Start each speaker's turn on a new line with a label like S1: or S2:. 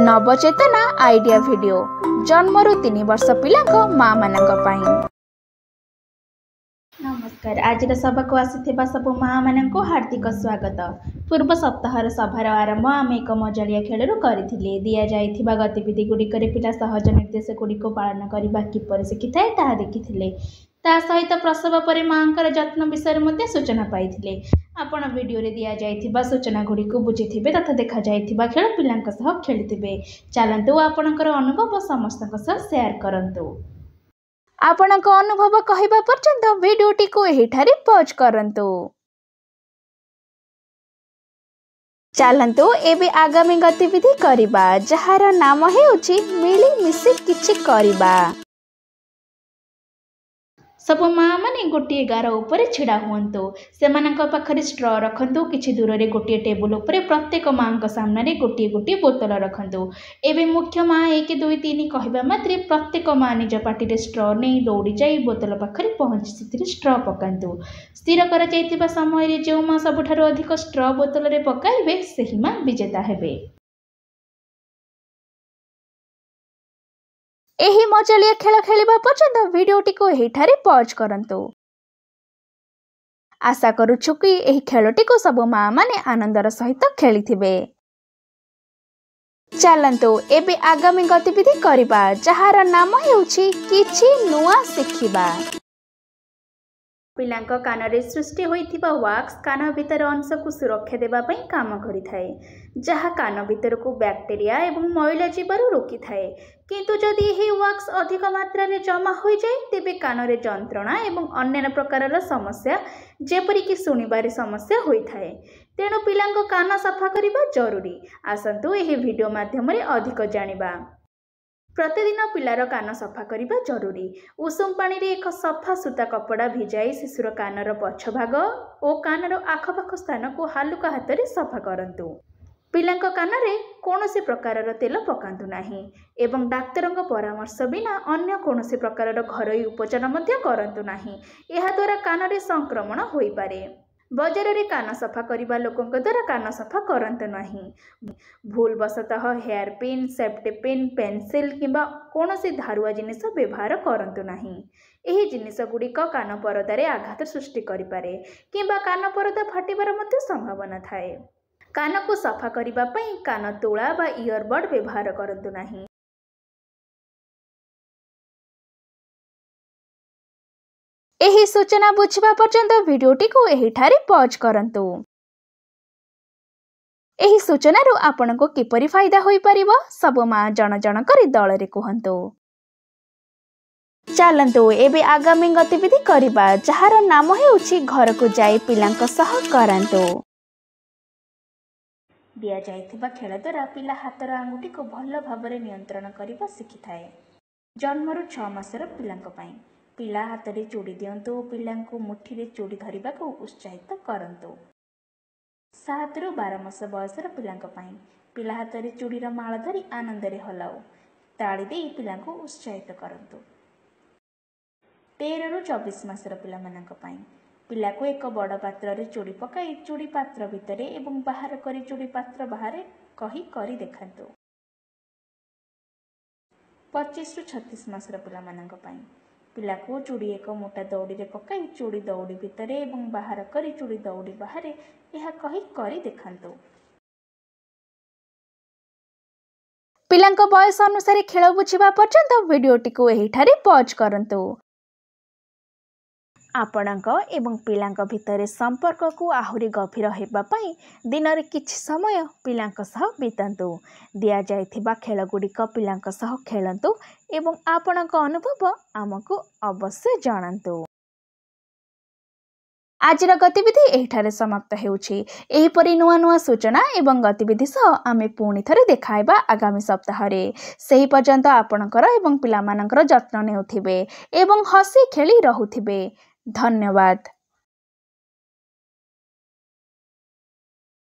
S1: नवचेतना idea video जन्मरू 3 वर्ष पिलांको माँ मानक पाई। नमस्कार। आज सभा को आसीथिबा सब माँ मानक हार्दिक स्वागत। पूर्व सप्ताहर सभार आरंभ आम एक मजालिया खेलू करथिले। दिया जाइथिबा गतिविधि गुड़िकर पिला सहज निर्देश गुड़िक पालन करबा किपरि शिखिथाए ताहा देखिथिले। ता सहित प्रसव पर मांकर जत्न विषय में सूचना पाइथिले। आपण वीडियो रे दिया जाइथिबा सूचना गुड़ी को बुझिथिबे तथा देखा जाइथिबा खेल पिलांक सह खेलिथिबे। चलंतु आपणकर अनुभव समस्तक सह शेयर करंतु। आपणक अनुभव कहबा पर्यंत वीडियोटी को एहिठारे पॉज करंतु। चलंतु एबे आगामी गतिविधि करिबा जहार नाम हेउची मिली मिसी किछि करिबा। सब माँ माने गोटे गार उपरे छिड़ा हुंतु। सेमानक पाखरे स्ट्रॉ रखंतु। किछि दूर रे गोटे टेबुल उपरे प्रत्येक माँ सामने रे गोटे गोटे बोतल रखंतु। एबे मुख्य माँ 1 2 3 कहबा मात्रे प्रत्येक माँ निज पाटी रे स्ट्रॉ नै दौड़ी जाई बोतल पाखरे पहुंची सिथिरे स्ट्रॉ पकांतु। स्थिर करा जाइथिबा समय रे जो माँ सबठारो अधिक स्ट्रॉ बोतल रे पकाइबे सेही माँ विजेता हेबे। एही मजालिया खेल खेलिबा पर्यंत वीडियोटी को एहिठारे पॉज करंतु। आशा करूछु कि एही खेलटी को सब माँ माने आनंदर सहित खेलिथिबे। चलंतु एबे आगामी गतिविधि करिबा जहार नाम हेउची किछि नुआ शिखिबा। पिलांक कान रे सृष्टि होइथिबा वाक्स कान भीतर अंश को सुरक्षा देबा पई काम करिथाए, जहा कान भीतर को बैक्टेरिया एवं मैला जीवारु रोकी थाए। किंतु जदि एही वाक्स अधिक मात्रा रे जमा होई जाय तेबे कान रे जंत्रणा एवं अन्य प्रकारर समस्या जेपरि कि सुनिबारे समस्या होई थाए। तेणु पिलांक कान सफा करिबा जरूरी। आसंतु एही वीडियो माध्यम रे अधिक जानिबा। प्रतिदिन पिलार कान सफा करिबा जरूरी। उषुम पानी रे एक सफा सूता कपड़ा भिजाई शिशुर कानर पछ भाग और कानर आखपाख स्थान को हालुका हाथ रे सफा करंतु। पिलांक कान रे कोनोसी प्रकारर तेल पकांतु नाही एवं डाक्तरंग परामर्श बिना अन्य कोनोसी प्रकारर घरोई उपचार मध्य करंतु नाही। एहा द्वारा कान रे संक्रमण होई पारे। बजार रे कान सफा करिबा लोकंक द्वारा कान सफा करंतु नाही। भूल बसतः hair pin, safety pin, pencil किंबा कोनोसी धारुआ जिनिस व्यवहार करंतु नाही। एही जिनिस गुड़िक कान परदारे आघात सृष्टि करि पारे किंबा कान परदा फाटिबार मध्य संभावना थाए। कान को सफा करिबा पई कान तोळा बा इयरबड व्यवहार करंतु नाही। एही सूचना बुझिबा पर्यंत वीडियोटी को एहिठारे पॉज करंतु। एही सूचनारू आपनको किपरि फायदा होई परिबो सब माँ जन जन करी दल रे कहंतु। चलंतु एबे आगामी गतिविधि करिबा जहार नाम हेउची घर को जाई पिलांक सह करंतु। दिया जाइथिबा खेल द्वारा पिला हातर आंगुठी को भल भाबरे नियंत्रण करिबा शिखिथाए। जन्मरू 6 मासर पिलांक पई पिला हाथ रे चूड़ी दियंतु। पिलांको मुठी रे चूड़ी धरिबा को उत्साहित करंतु। 7 ରୁ 12 मास बयसर पिलांक पई पिला हाथ रे चूड़ीर माळ धरी आनंद रे हलाओ ताड़ी दे पिलांको उत्साहित करंतु। 13 ରୁ 24 मासर पिला मानक पई पिला को एक बड़ पात्र रे चूड़ी पकाई चूड़ी पात्र भितरे एवं बाहर करी चूड़ी पात्र बाहर कही करी देखांतु। 25 ରୁ 36 मासर पिला मानक पई पिला को चूड़ी एक मोटा दौड़ी रे पकाई चूड़ी दौड़ी भितरे एवं बाहर करी चूड़ी दौड़ी बाहर यह कही करी देखांतु। पिलांक बयस अनुसार खेल बुझिबा पर्यंत वीडियोटी को एहिठारे पॉज करंतु। आपणक एवं पिलांक भितरे संपर्क को आहुरी गभीर हेबा पई दिन रे किछि समय पिलांक सह बितांतु। दिया जाइथिबा खेल गुड़िक पिलांक सह खेलंतु एवं आपणक अनुभव आमको अवश्य जणांतु। आजिर गतिविधि एहिठारे समाप्त हेउछि। एहिपरि नुआ नुआ सूचना एवं गतिविधि सह आमे पुणी थरे देखाइबा आगामी सप्ताह रे। सेही पर्यंत आपणकर एवं पिलामानकर जत्न नेउथिबे एवं हसी खेली रहुथिबे। धन्यवाद।